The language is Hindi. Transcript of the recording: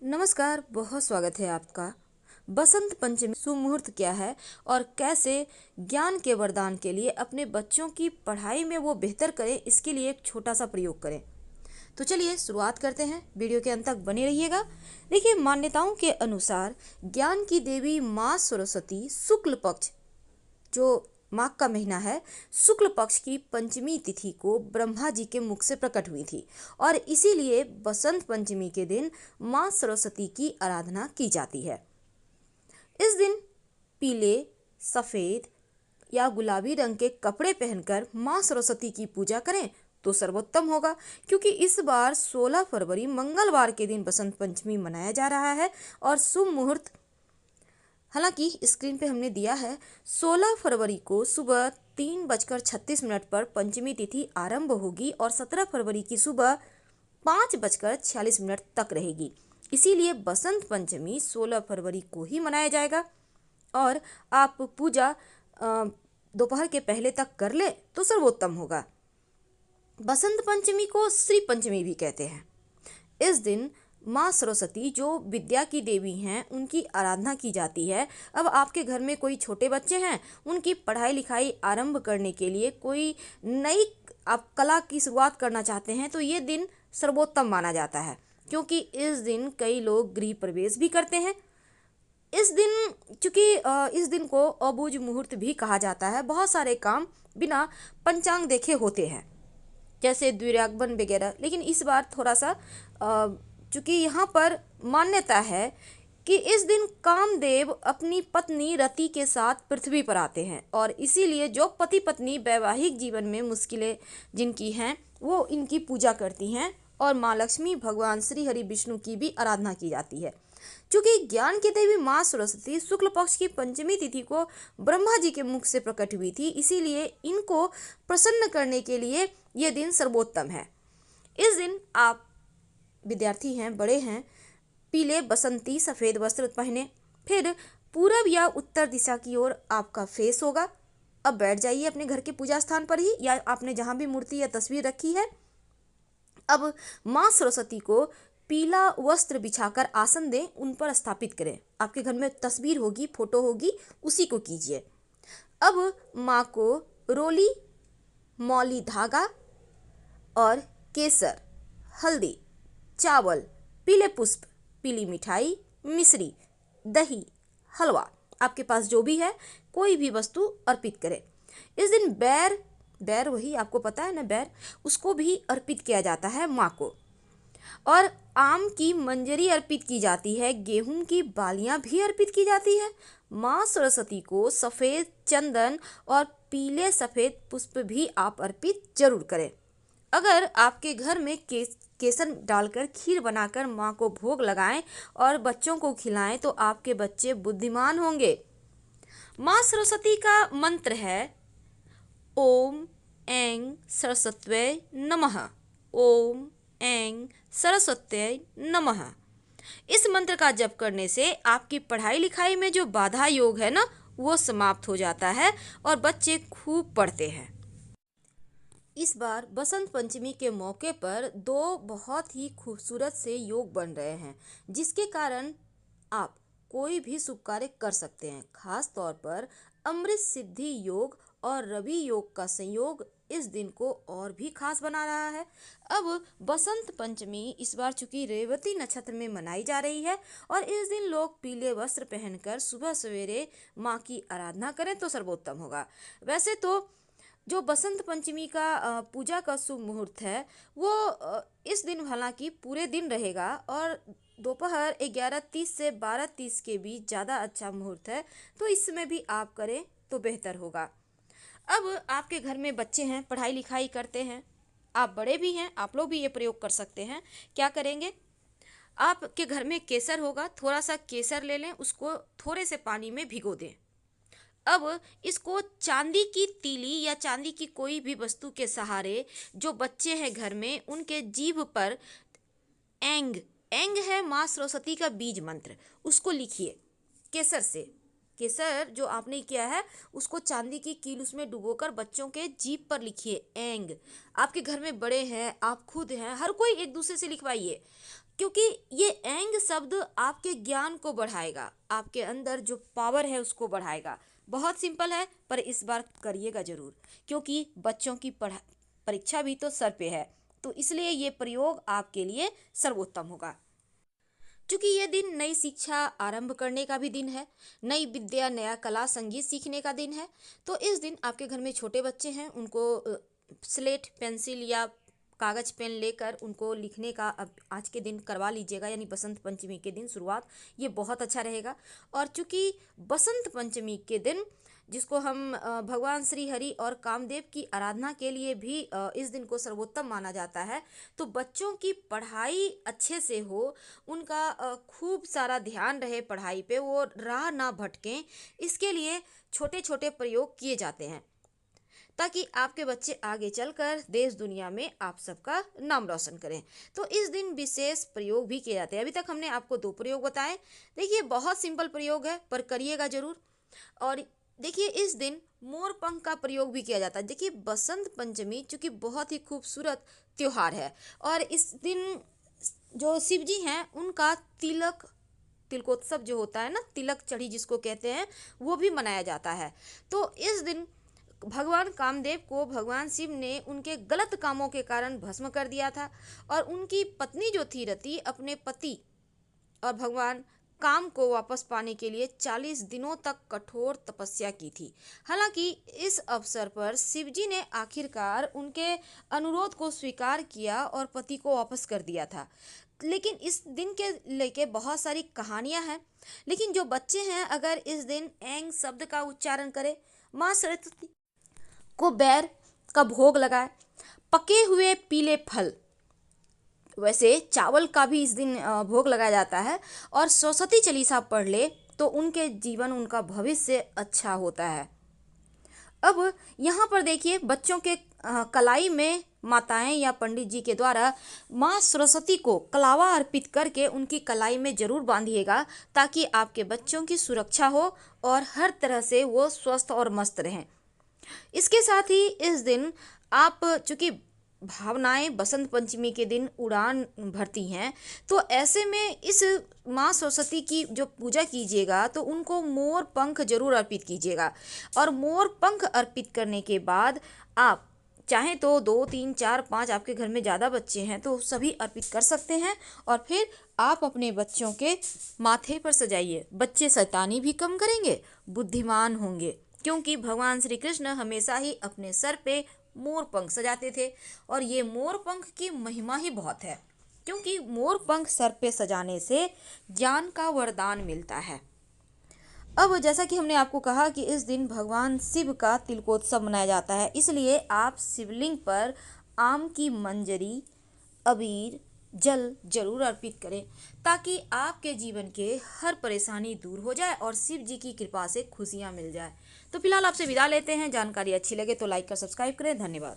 नमस्कार, बहुत स्वागत है आपका। बसंत पंचमी शुभ मुहूर्त क्या है और कैसे ज्ञान के वरदान के लिए अपने बच्चों की पढ़ाई में वो बेहतर करें, इसके लिए एक छोटा सा प्रयोग करें। तो चलिए शुरुआत करते हैं, वीडियो के अंत तक बने रहिएगा। देखिए, मान्यताओं के अनुसार ज्ञान की देवी माँ सरस्वती शुक्ल पक्ष, जो माघ का महीना है, शुक्ल पक्ष की पंचमी तिथि को ब्रह्मा जी के मुख से प्रकट हुई थी और इसीलिए बसंत पंचमी के दिन माँ सरस्वती की आराधना की जाती है। इस दिन पीले, सफ़ेद या गुलाबी रंग के कपड़े पहनकर माँ सरस्वती की पूजा करें तो सर्वोत्तम होगा, क्योंकि इस बार 16 फरवरी मंगलवार के दिन बसंत पंचमी मनाया जा रहा है और शुभ मुहूर्त, हालांकि स्क्रीन पे हमने दिया है 16 फरवरी को सुबह 3:36 पर पंचमी तिथि आरंभ होगी और 17 फरवरी की सुबह 5:46 तक रहेगी। इसीलिए बसंत पंचमी 16 फरवरी को ही मनाया जाएगा और आप पूजा दोपहर के पहले तक कर ले तो सर्वोत्तम होगा। बसंत पंचमी को श्री पंचमी भी कहते हैं। इस दिन माँ सरस्वती, जो विद्या की देवी हैं, उनकी आराधना की जाती है। अब आपके घर में कोई छोटे बच्चे हैं, उनकी पढ़ाई लिखाई आरंभ करने के लिए कोई नई आप कला की शुरुआत करना चाहते हैं तो ये दिन सर्वोत्तम माना जाता है, क्योंकि इस दिन कई लोग गृह प्रवेश भी करते हैं। इस दिन, चूँकि इस दिन को अबूझ मुहूर्त भी कहा जाता है, बहुत सारे काम बिना पंचांग देखे होते हैं, जैसे द्विरागमन वगैरह। लेकिन इस बार थोड़ा सा चूँकि यहाँ पर मान्यता है कि इस दिन कामदेव अपनी पत्नी रति के साथ पृथ्वी पर आते हैं और इसीलिए जो पति पत्नी वैवाहिक जीवन में मुश्किलें जिनकी हैं वो इनकी पूजा करती हैं और माँ लक्ष्मी, भगवान श्री हरि विष्णु की भी आराधना की जाती है। चूँकि ज्ञान की देवी माँ सरस्वती शुक्ल पक्ष की पंचमी तिथि को ब्रह्मा जी के मुख से प्रकट हुई थी, इसीलिए इनको प्रसन्न करने के लिए ये दिन सर्वोत्तम है। इस दिन आप विद्यार्थी हैं, बड़े हैं, पीले बसंती सफ़ेद वस्त्र पहने, फिर पूरब या उत्तर दिशा की ओर आपका फेस होगा। अब बैठ जाइए अपने घर के पूजा स्थान पर ही, या आपने जहाँ भी मूर्ति या तस्वीर रखी है। अब माँ सरस्वती को पीला वस्त्र बिछाकर आसन दें, उन पर स्थापित करें। आपके घर में तस्वीर होगी, फोटो होगी, उसी को कीजिए। अब माँ को रोली, मौली धागा और केसर, हल्दी, चावल, पीले पुष्प, पीली मिठाई, मिश्री, दही, हलवा, आपके पास जो भी है कोई भी वस्तु अर्पित करें। इस दिन बैर, वही आपको पता है ना, बैर, उसको भी अर्पित किया जाता है माँ को। और आम की मंजरी अर्पित की जाती है, गेहूं की बालियां भी अर्पित की जाती है। माँ सरस्वती को सफ़ेद चंदन और पीले सफ़ेद पुष्प भी आप अर्पित जरूर करें। अगर आपके घर में केसर डालकर खीर बनाकर माँ को भोग लगाएं और बच्चों को खिलाएं तो आपके बच्चे बुद्धिमान होंगे। माँ सरस्वती का मंत्र है ओम ऐं सरस्वत्यै नमः, ओम ऐं सरस्वत्यै नमः। इस मंत्र का जप करने से आपकी पढ़ाई लिखाई में जो बाधा योग है ना, वो समाप्त हो जाता है और बच्चे खूब पढ़ते हैं। इस बार बसंत पंचमी के मौके पर दो बहुत ही खूबसूरत से योग बन रहे हैं, जिसके कारण आप कोई भी शुभ कार्य कर सकते हैं। खास तौर पर अमृत सिद्धि योग और रवि योग का संयोग इस दिन को और भी खास बना रहा है। अब बसंत पंचमी इस बार चूंकि रेवती नक्षत्र में मनाई जा रही है और इस दिन लोग पीले वस्त्र पहनकर सुबह सवेरे माँ की आराधना करें तो सर्वोत्तम होगा। वैसे तो जो बसंत पंचमी का पूजा का शुभ मुहूर्त है वो इस दिन हालांकि पूरे दिन रहेगा और दोपहर 11:30 से 12:30 के बीच ज़्यादा अच्छा मुहूर्त है, तो इसमें भी आप करें तो बेहतर होगा। अब आपके घर में बच्चे हैं, पढ़ाई लिखाई करते हैं, आप बड़े भी हैं, आप लोग भी ये प्रयोग कर सकते हैं। क्या करेंगे, आपके घर में केसर होगा, थोड़ा सा केसर ले लें, उसको थोड़े से पानी में भिगो दें। अब इसको चांदी की तीली या चांदी की कोई भी वस्तु के सहारे, जो बच्चे हैं घर में, उनके जीभ पर एंग, एंग है माँ सरस्वती का बीज मंत्र, उसको लिखिए केसर से। केसर जो आपने किया है उसको चांदी की कील उसमें डुबोकर बच्चों के जीभ पर लिखिए एंग। आपके घर में बड़े हैं, आप खुद हैं, हर कोई एक दूसरे से लिखवाइए, क्योंकि ये एंग शब्द आपके ज्ञान को बढ़ाएगा, आपके अंदर जो पावर है उसको बढ़ाएगा। बहुत सिंपल है, पर इस बार करिएगा जरूर, क्योंकि बच्चों की परीक्षा भी तो सर पे है, तो इसलिए ये प्रयोग आपके लिए सर्वोत्तम होगा। क्योंकि ये दिन नई शिक्षा आरंभ करने का भी दिन है, नई विद्या, नया कला, संगीत सीखने का दिन है। तो इस दिन आपके घर में छोटे बच्चे हैं, उनको स्लेट, पेंसिल या कागज पेन लेकर उनको लिखने का अब आज के दिन करवा लीजिएगा, यानी बसंत पंचमी के दिन शुरुआत, ये बहुत अच्छा रहेगा। और चूंकि बसंत पंचमी के दिन, जिसको हम भगवान श्री हरि और कामदेव की आराधना के लिए भी इस दिन को सर्वोत्तम माना जाता है, तो बच्चों की पढ़ाई अच्छे से हो, उनका खूब सारा ध्यान रहे पढ़ाई पे, वो राह ना भटकें, इसके लिए छोटे छोटे प्रयोग किए जाते हैं, ताकि आपके बच्चे आगे चलकर देश दुनिया में आप सबका नाम रोशन करें। तो इस दिन विशेष प्रयोग भी किए जाते हैं। अभी तक हमने आपको 2 प्रयोग बताए। देखिए, बहुत सिंपल प्रयोग है, पर करिएगा जरूर। और देखिए, इस दिन मोर पंख का प्रयोग भी किया जाता है। देखिए, बसंत पंचमी चूंकि बहुत ही खूबसूरत त्योहार है, और इस दिन जो शिव जी हैं उनका तिलकोत्सव जो होता है ना, तिलक चढ़ी जिसको कहते हैं, वो भी मनाया जाता है। तो इस दिन भगवान कामदेव को भगवान शिव ने उनके गलत कामों के कारण भस्म कर दिया था, और उनकी पत्नी जो थी रति, अपने पति और भगवान काम को वापस पाने के लिए 40 दिनों तक कठोर तपस्या की थी। हालांकि इस अवसर पर शिवजी ने आखिरकार उनके अनुरोध को स्वीकार किया और पति को वापस कर दिया था। लेकिन इस दिन के लेके बहुत सारी कहानियां हैं। लेकिन जो बच्चे हैं, अगर इस दिन एंग शब्द का उच्चारण करें, माँ सरस्वती को बैर का भोग लगाए, पके हुए पीले फल, वैसे चावल का भी इस दिन भोग लगाया जाता है, और सरस्वती चालीसा पढ़ ले तो उनके जीवन, उनका भविष्य अच्छा होता है। अब यहाँ पर देखिए, बच्चों के कलाई में माताएं या पंडित जी के द्वारा माँ सरस्वती को कलावा अर्पित करके उनकी कलाई में जरूर बांधिएगा, ताकि आपके बच्चों की सुरक्षा हो और हर तरह से वो स्वस्थ और मस्त रहें। इसके साथ ही इस दिन आप, चूंकि भावनाएं बसंत पंचमी के दिन उड़ान भरती हैं, तो ऐसे में इस माँ सरस्वती की जो पूजा कीजिएगा तो उनको मोर पंख जरूर अर्पित कीजिएगा। और मोर पंख अर्पित करने के बाद आप चाहें तो 2, 3, 4, 5, आपके घर में ज़्यादा बच्चे हैं तो सभी अर्पित कर सकते हैं, और फिर आप अपने बच्चों के माथे पर सजाइए। बच्चे शैतानी भी कम करेंगे, बुद्धिमान होंगे, क्योंकि भगवान श्री कृष्ण हमेशा ही अपने सर पे मोर पंख सजाते थे, और ये मोर पंख की महिमा ही बहुत है, क्योंकि मोर पंख सर पे सजाने से ज्ञान का वरदान मिलता है। अब जैसा कि हमने आपको कहा कि इस दिन भगवान शिव का तिलकोत्सव मनाया जाता है, इसलिए आप शिवलिंग पर आम की मंजरी, अबीर, जल जरूर अर्पित करें, ताकि आपके जीवन के हर परेशानी दूर हो जाए और शिव जी की कृपा से खुशियां मिल जाए। तो फिलहाल आपसे विदा लेते हैं। जानकारी अच्छी लगे तो लाइक कर सब्सक्राइब करें। धन्यवाद।